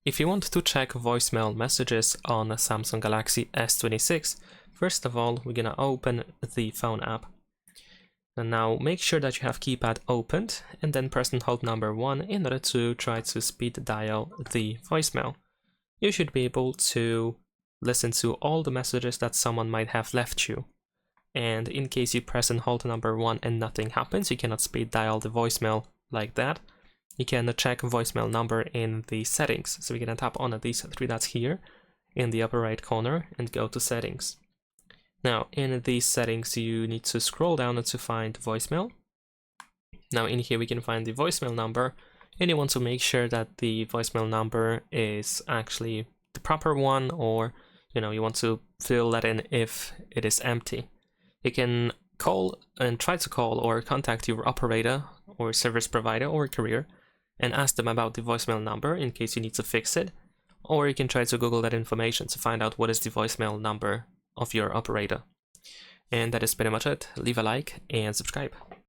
if you want to check voicemail messages on a Samsung Galaxy S26, first of all, we're gonna open the phone app. And now make sure that you have keypad opened and then press and hold number 1 in order to try to speed dial the voicemail. You should be able to listen to all the messages that someone might have left you. And in case you press and hold number 1 and nothing happens, you cannot speed dial the voicemail like that. You can check voicemail number in the settings. So we're gonna tap on these 3 dots here in the upper right corner and go to settings. Now in these settings you need to scroll down to find voicemail. Now in here we can find the voicemail number, and you want to make sure that the voicemail number is actually the proper one, or you want to fill that in if it is empty. You can call and try to call or contact your operator or service provider or carrier and ask them about the voicemail number in case you need to fix it, or you can try to Google that information to find out what is the voicemail number of your operator. And that is pretty much it. Leave a like and subscribe.